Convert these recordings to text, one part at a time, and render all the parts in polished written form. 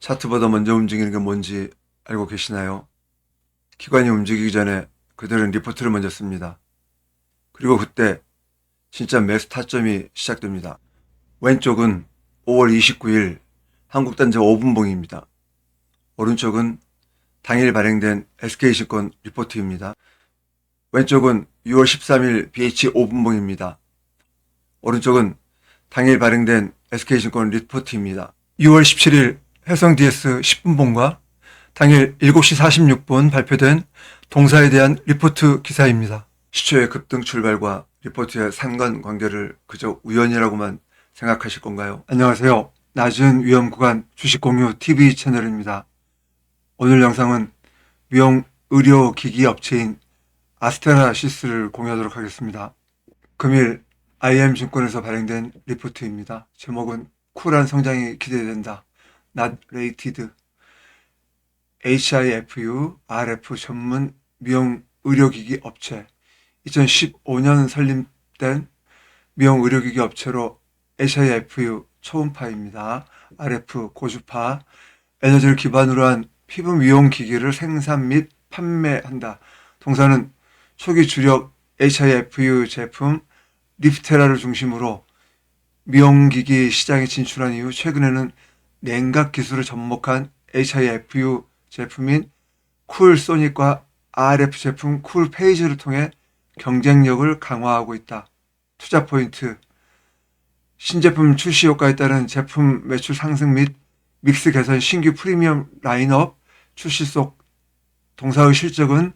차트보다 먼저 움직이는 게 뭔지 알고 계시나요? 기관이 움직이기 전에 그들은 리포트를 먼저 씁니다. 그리고 그때 진짜 매수 타점이 시작됩니다. 왼쪽은 5월 29일 한국단지 5분봉입니다. 오른쪽은 당일 발행된 SK증권 리포트입니다. 왼쪽은 6월 13일 BH 5분봉입니다. 오른쪽은 당일 발행된 SK증권 리포트입니다. 6월 17일 해성 DS 10분봉과 당일 7시 46분 발표된 동사에 대한 리포트 기사입니다. 시초의 급등 출발과 리포트의 상관관계를 그저 우연이라고만 생각하실 건가요? 안녕하세요. 낮은 위험 구간 주식 공유 TV 채널입니다. 오늘 영상은 미용 의료기기 업체인 아스테라시스를 공유하도록 하겠습니다. 금일 IM증권에서 발행된 리포트입니다. 제목은 쿨한 성장이 기대된다. Not Rated. HIFU RF 전문 미용 의료기기 업체. 2015년 설립된 미용 의료기기 업체로 HIFU 초음파입니다. RF 고주파 에너지를 기반으로 한 피부 미용 기기를 생산 및 판매한다. 동사는 초기 주력 HIFU 제품 리프테라를 중심으로 미용기기 시장에 진출한 이후 최근에는 냉각 기술을 접목한 HIFU 제품인 쿨소닉과 RF 제품 쿨페이지를 통해 경쟁력을 강화하고 있다. 투자 포인트. 신제품 출시 효과에 따른 제품 매출 상승 및 믹스 개선 신규 프리미엄 라인업 출시 속 동사의 실적은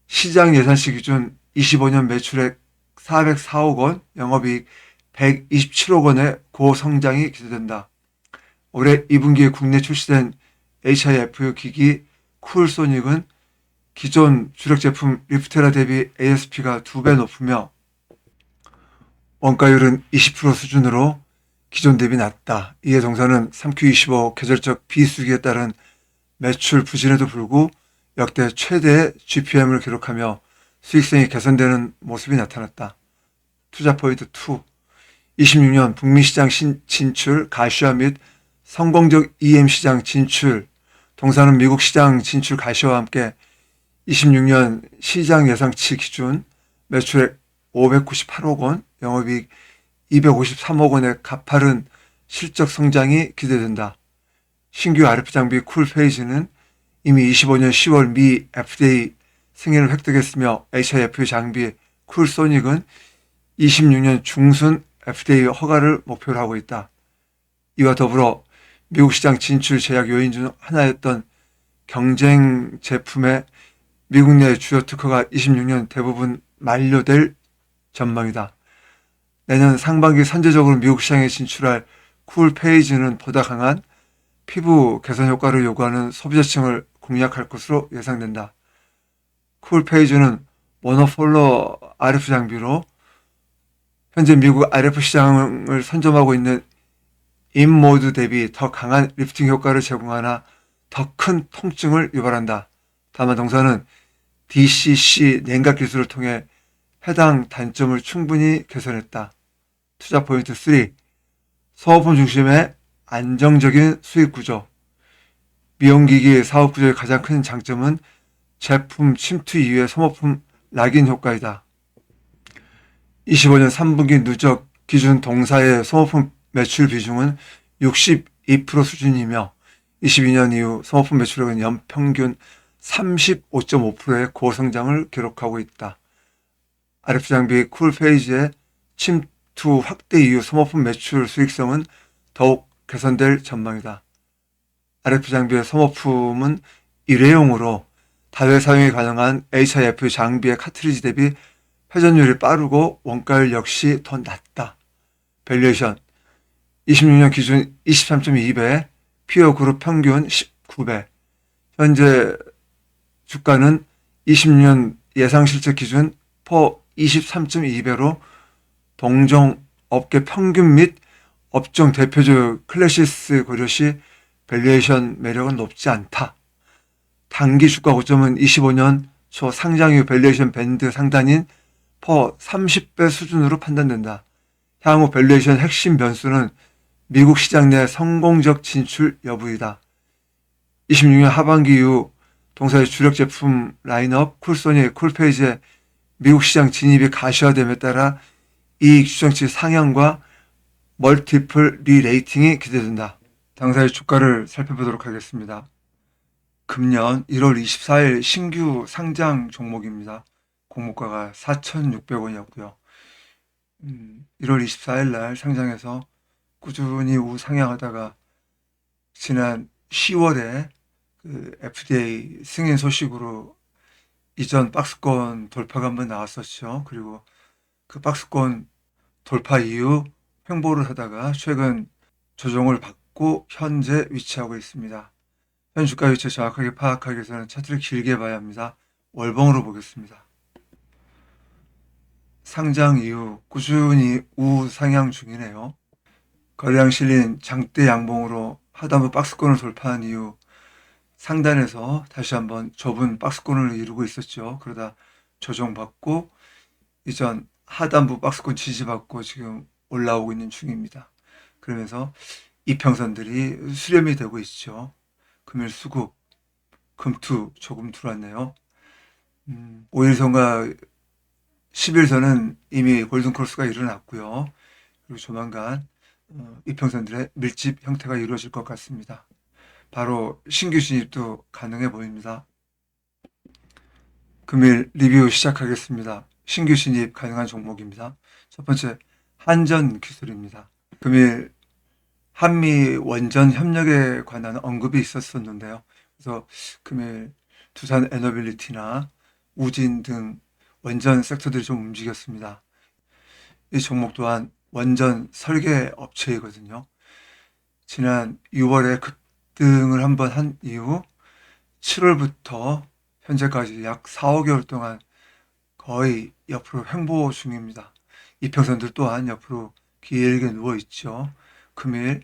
시장 예산시 기준 25년 매출액 404억 원, 영업이익 127억 원의 고성장이 기대된다. 올해 2분기에 국내 출시된 HIFU 기기 쿨소닉은 기존 주력 제품 리프테라 대비 ASP가 2배 높으며 원가율은 20% 수준으로 기존 대비 낮다. 이에 동사는 3Q25 계절적 비수기에 따른 매출 부진에도 불구 역대 최대 GPM을 기록하며 수익성이 개선되는 모습이 나타났다. 투자 포인트 2. 26년 북미 시장 진출, 가시화 및 성공적 EM 시장 진출, 동사는 미국 시장 진출 가시화와 함께 26년 시장 예상치 기준 매출액 598억 원, 영업이익 253억 원의 가파른 실적 성장이 기대된다. 신규 RF 장비 쿨페이지는 이미 25년 10월 미 FDA 승인을 획득했으며 HIFU 장비 쿨소닉은 26년 중순 FDA 허가를 목표로 하고 있다. 이와 더불어 미국 시장 진출 제약 요인 중 하나였던 경쟁 제품의 미국 내 주요 특허가 26년 대부분 만료될 전망이다. 내년 상반기 선제적으로 미국 시장에 진출할 쿨페이지는 보다 강한 피부 개선 효과를 요구하는 소비자층을 공략할 것으로 예상된다. 쿨페이지는 모노폴러 RF 장비로 현재 미국 RF 시장을 선점하고 있는 인모드 대비 더 강한 리프팅 효과를 제공하나 더 큰 통증을 유발한다. 다만 동사는 DCC 냉각 기술을 통해 해당 단점을 충분히 개선했다. 투자 포인트 3. 소모품 중심의 안정적인 수익 구조. 미용기기 사업 구조의 가장 큰 장점은 제품 침투 이후의 소모품 락인 효과이다. 25년 3분기 누적 기준 동사의 소모품 매출 비중은 62% 수준이며 22년 이후 소모품 매출액은 연평균 35.5%의 고성장을 기록하고 있다. RF 장비 쿨페이지의 침투 확대 이후 소모품 매출 수익성은 더욱 개선될 전망이다. RF 장비의 소모품은 일회용으로 다회 사용이 가능한 HIF 장비의 카트리지 대비 회전율이 빠르고 원가율 역시 더 낮다. 밸류에이션 26년 기준 23.2배, 피어 그룹 평균 19배. 현재 주가는 26년 예상 실적 기준 퍼 23.2배로 동종 업계 평균 및 업종 대표적 클래시스 고려 시 밸류에이션 매력은 높지 않다. 단기 주가 고점은 25년 초 상장 이후 밸류에이션 밴드 상단인 퍼 30배 수준으로 판단된다. 향후 밸류에이션 핵심 변수는 미국 시장 내 성공적 진출 여부이다. 26년 하반기 이후 동사의 주력 제품 라인업 쿨소니 쿨페이지의 미국 시장 진입이 가시화됨에 따라 이익 추정치 상향과 멀티플 리레이팅이 기대된다. 당사의 주가를 살펴보도록 하겠습니다. 금년 1월 24일 신규 상장 종목입니다. 공모가가 4,600원이었고요. 1월 24일 날 상장해서 꾸준히 우상향하다가 지난 10월에 그 FDA 승인 소식으로 이전 박스권 돌파가 한번 나왔었죠. 그리고 그 박스권 돌파 이후 횡보를 하다가 최근 조정을 받고 현재 위치하고 있습니다. 현 주가 위치 정확하게 파악하기 위해서는 차트를 길게 봐야 합니다. 월봉으로 보겠습니다. 상장 이후 꾸준히 우상향 중이네요. 거래량 실린 장대 양봉으로 하단부 박스권을 돌파한 이후 상단에서 다시 한번 좁은 박스권을 이루고 있었죠. 그러다 조정받고 이전 하단부 박스권 지지받고 지금 올라오고 있는 중입니다. 그러면서 이평선들이 수렴이 되고 있죠. 금일 수급, 금투 조금 들어왔네요. 5일선과 10일선은 이미 골든크로스가 일어났고요. 그리고 조만간 이평선들의 밀집 형태가 이루어질 것 같습니다. 바로 신규 진입도 가능해 보입니다. 금일 리뷰 시작하겠습니다. 신규 진입 가능한 종목입니다. 첫 번째, 한전기술입니다. 금일 한미 원전 협력에 관한 언급이 있었었는데요. 그래서 금일 두산 에너빌리티나 우진 등 원전 섹터들이 좀 움직였습니다. 이 종목 또한 원전 설계 업체이거든요. 지난 6월에 급등을 한번 한 이후 7월부터 현재까지 약 4, 5개월 동안 거의 옆으로 횡보 중입니다. 이평선들 또한 옆으로 길게 누워 있죠. 금일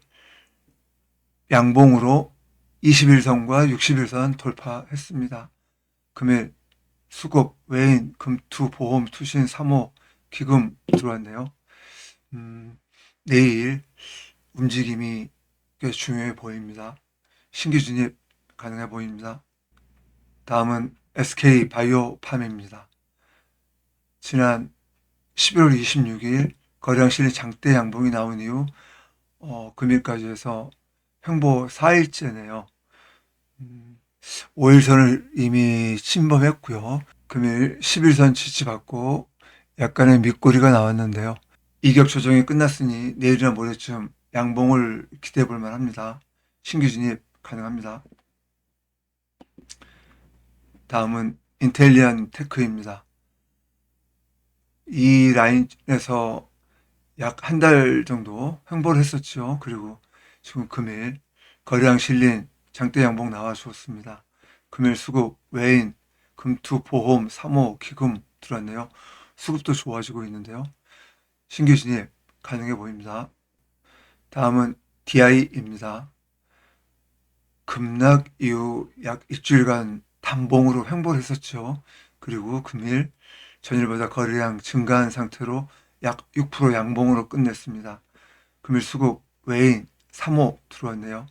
양봉으로 21선과 60일선 돌파했습니다. 금일 수급, 외인, 금투, 보험, 투신, 사모, 기금 들어왔네요. 내일 움직임이 꽤 중요해 보입니다. 신규 진입 가능해 보입니다. 다음은 SK바이오팜입니다. 지난 11월 26일 거래량 실린 장대 양봉이 나온 이후 금일까지 해서 횡보 4일째네요. 5일선을 이미 침범했고요. 금일 10일선 지지받고 약간의 밑꼬리가 나왔는데요. 이격 조정이 끝났으니 내일이나 모레쯤 양봉을 기대해 볼 만합니다. 신규 진입 가능합니다. 다음은 인텔리안 테크입니다. 이 라인에서 약 한 달 정도 횡보를 했었죠. 그리고 지금 금일 거래량 실린 장대 양봉 나와 주었습니다. 금일 수급, 외인, 금투, 보험, 사모, 기금 들어왔네요. 수급도 좋아지고 있는데요. 신규 진입 가능해 보입니다. 다음은 DI입니다. 급락 이후 약 일주일간 단봉으로 횡보를 했었죠. 그리고 금일 전일보다 거래량 증가한 상태로 약 6% 양봉으로 끝냈습니다. 금일 수급, 외인, 3호 들어왔네요.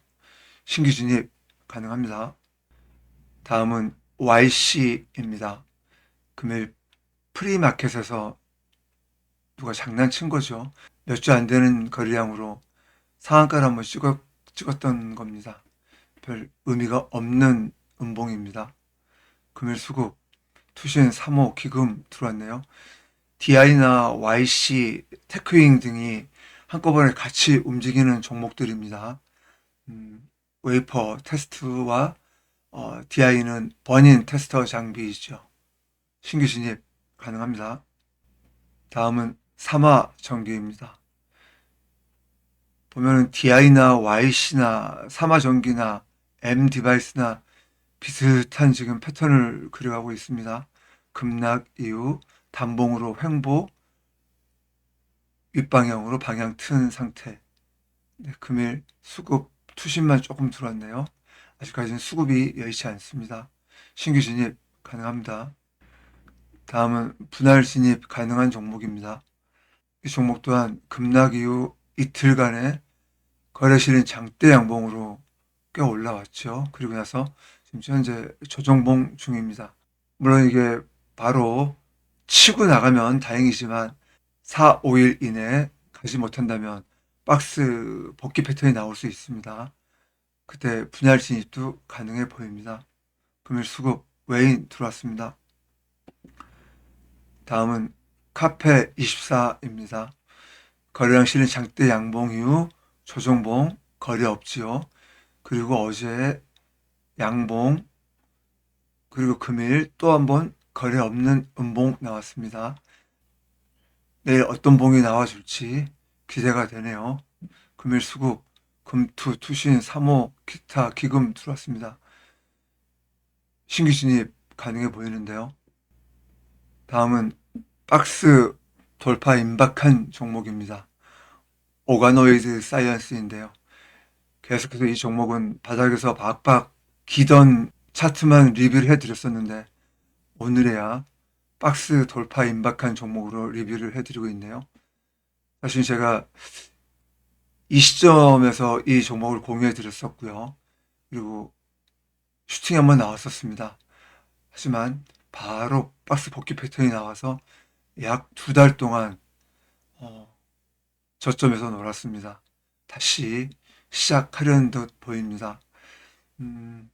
신규 진입 가능합니다. 다음은 YC입니다. 금일 프리마켓에서 누가 장난친 거죠. 몇 주 안 되는 거래량으로 상한가를 한번 찍었던 겁니다. 별 의미가 없는 음봉입니다. 금일 수급, 투신, 3호, 기금 들어왔네요. DI나 YC, 테크윙 등이 한꺼번에 같이 움직이는 종목들입니다. 웨이퍼 테스트와 DI는 버닌 테스터 장비이죠. 신규 진입 가능합니다. 다음은 삼화 전기입니다. 보면은 DI나 YC나 삼화 전기나 M 디바이스나 비슷한 지금 패턴을 그려가고 있습니다. 급락 이후 단봉으로 횡보, 윗방향으로 방향 튼 상태. 네, 금일 수급 투신만 조금 들어왔네요. 아직까지는 수급이 여의치 않습니다. 신규 진입 가능합니다. 다음은 분할 진입 가능한 종목입니다. 이 종목 또한 급락 이후 이틀간의 거래 실린 장대 양봉으로 꽤 올라왔죠. 그리고 나서 지금 현재 조정봉 중입니다. 물론 이게 바로 치고 나가면 다행이지만 4, 5일 이내에 가지 못한다면 박스 복귀 패턴이 나올 수 있습니다. 그때 분할 진입도 가능해 보입니다. 금일 수급 외인 들어왔습니다. 다음은 카페 24입니다. 거래량 실린 장대 양봉 이후 조정봉 거래 없지요. 그리고 어제 양봉 그리고 금일 또 한 번 거래 없는 음봉 나왔습니다. 내일 어떤 봉이 나와줄지 기대가 되네요. 금일 수급 금투 투신 3호 기타 기금 들어왔습니다. 신규 진입 가능해 보이는데요. 다음은 박스 돌파 임박한 종목입니다. 오가노이드 사이언스인데요. 계속해서 이 종목은 바닥에서 박박 기던 차트만 리뷰를 해드렸었는데 오늘에야 박스 돌파 임박한 종목으로 리뷰를 해드리고 있네요. 사실 제가 이 시점에서 이 종목을 공유해드렸었고요. 그리고 슈팅이 한번 나왔었습니다. 하지만 바로 박스 복귀 패턴이 나와서 약 2달 동안 저점에서 놀았습니다. 다시 시작하려는 듯 보입니다. 음,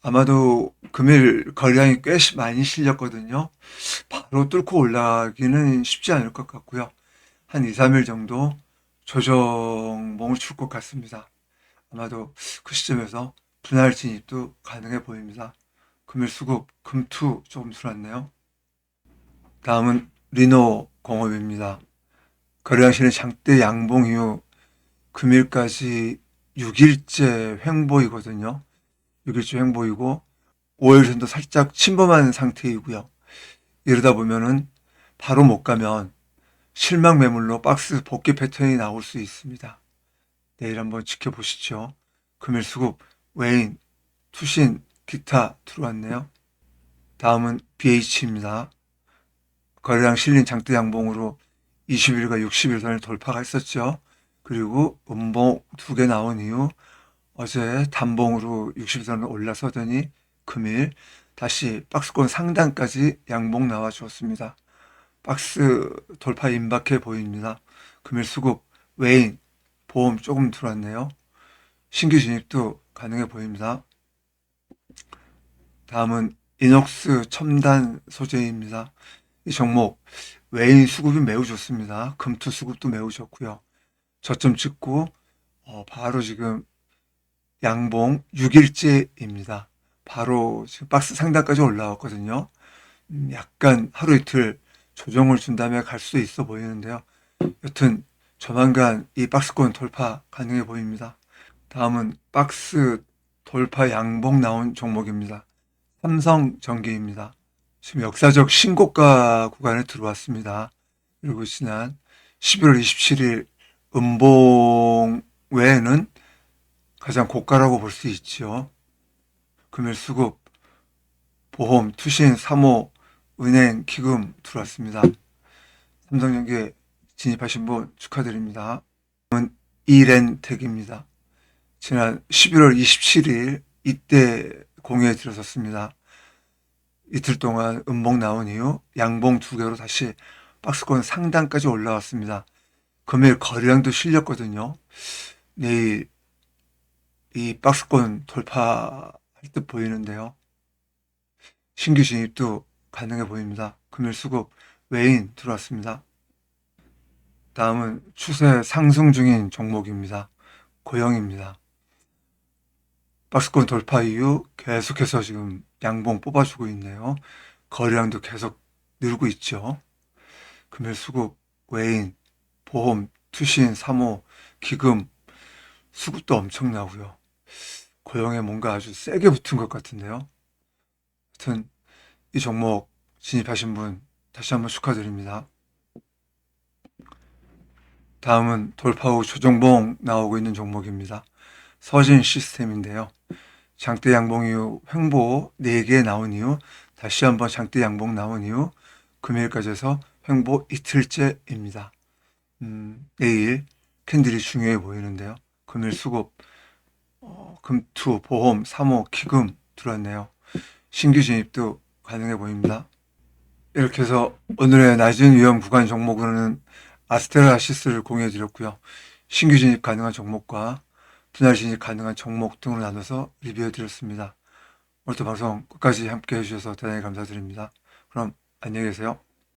아마도 금일 거래량이 꽤 많이 실렸거든요. 바로 뚫고 올라가기는 쉽지 않을 것 같고요. 한 2, 3일 정도 조정봉을 출 것 같습니다. 아마도 그 시점에서 분할 진입도 가능해 보입니다. 금일 수급, 금투 조금 들어왔네요. 다음은 리노 공업입니다. 거래량실은 장대 양봉 이후 금일까지 6일째 횡보이거든요. 6일째 횡보이고 5일선도 살짝 침범한 상태이고요. 이러다 보면은 바로 못 가면 실망 매물로 박스 복귀 패턴이 나올 수 있습니다. 내일 한번 지켜보시죠. 금일 수급, 외인, 투신, 기타 들어왔네요. 다음은 BH입니다. 거래량 실린 장대 양봉으로 20일과 60일선을 돌파가 했었죠. 그리고 음봉 2개 나온 이후 어제 단봉으로 60선을 올라서더니 금일 다시 박스권 상단까지 양봉 나와 주었습니다. 박스 돌파 임박해 보입니다. 금일 수급, 외인, 보험 조금 들어왔네요. 신규 진입도 가능해 보입니다. 다음은 이녹스 첨단 소재입니다. 이 종목 외인 수급이 매우 좋습니다. 금투 수급도 매우 좋고요. 저점 찍고 바로 지금 양봉 6일째입니다. 바로 지금 박스 상단까지 올라왔거든요. 약간 하루 이틀 조정을 준 다음에 갈 수도 있어 보이는데요. 여튼 조만간 이 박스권 돌파 가능해 보입니다. 다음은 박스 돌파 양봉 나온 종목입니다. 삼성전기입니다. 지금 역사적 신고가 구간에 들어왔습니다. 그리고 지난 11월 27일 음봉 외에는 가장 고가라고 볼 수 있죠. 금일 수급, 보험, 투신, 사모, 은행, 기금 들어왔습니다. 삼성전기에 진입하신 분 축하드립니다. 다음은 이렌텍입니다. 지난 11월 27일 이때 공유해 드렸었습니다. 이틀 동안 음봉 나온 이후 양봉 2개로 다시 박스권 상단까지 올라왔습니다. 금일 거래량도 실렸거든요. 내일 이 박스권 돌파할 듯 보이는데요. 신규 진입도 가능해 보입니다. 금일 수급 외인 들어왔습니다. 다음은 추세 상승 중인 종목입니다. 고영입니다. 박스권 돌파 이후 계속해서 지금 양봉 뽑아주고 있네요. 거래량도 계속 늘고 있죠. 금일 수급, 외인, 보험, 투신, 사모, 기금, 수급도 엄청나고요. 고영에 뭔가 아주 세게 붙은 것 같은데요. 하여튼 이 종목 진입하신 분 다시 한번 축하드립니다. 다음은 돌파 후 조정봉 나오고 있는 종목입니다. 서진 시스템인데요. 장대 양봉 이후 횡보 4개 나온 이후 다시 한번 장대 양봉 나온 이후 금일까지 해서 횡보 이틀째입니다. 내일 캔들이 중요해 보이는데요. 금일 수급, 금투, 보험, 사모, 기금 들어왔네요. 신규 진입도 가능해 보입니다. 이렇게 해서 오늘의 낮은 위험 구간 종목으로는 아스테라시스를 공유해 드렸고요. 신규 진입 가능한 종목과 분할 진입 가능한 종목 등으로 나눠서 리뷰해 드렸습니다. 오늘도 방송 끝까지 함께 해주셔서 대단히 감사드립니다. 그럼 안녕히 계세요.